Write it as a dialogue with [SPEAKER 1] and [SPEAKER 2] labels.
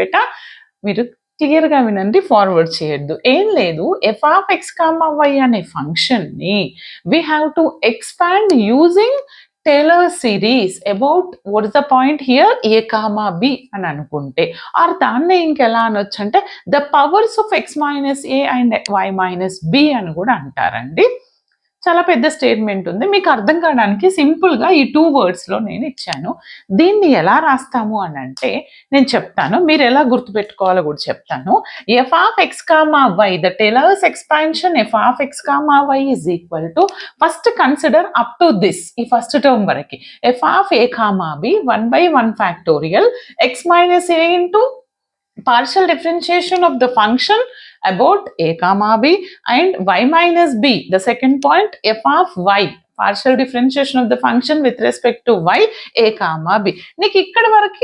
[SPEAKER 1] బేటా మీరు క్లియర్గా వినండి, ఫార్వర్డ్ చేయొద్దు. ఏం లేదు, f(x, y) అనే ఫంక్షన్ని we have to expand using Taylor series about what is the point here a, b అని అనుకుంటే, ఆర్ దాన్ని ఇంకెలా అనొచ్చు అంటే the powers of x - a and y - b అని కూడా అంటారండి. చాలా పెద్ద స్టేట్మెంట్ ఉంది, మీకు అర్థం కావడానికి సింపుల్గా ఈ 2 wordsలో నేను ఇచ్చాను. దీన్ని ఎలా రాస్తాము అని అంటే నేను చెప్తాను, మీరు ఎలా గుర్తుపెట్టుకోవాలో కూడా చెప్తాను. f(x, y) the tailors expansion f(x, y) is equal to, first consider up to this, ఈ ఫస్ట్ టర్మ్ వరకు f(a, b) 1/1 factorial x - a into partial differentiation of the function about a, b and y - b. The second point, f of y, partial differentiation of the function with respect to y, a, b. నీకు ఇక్కడ వరకు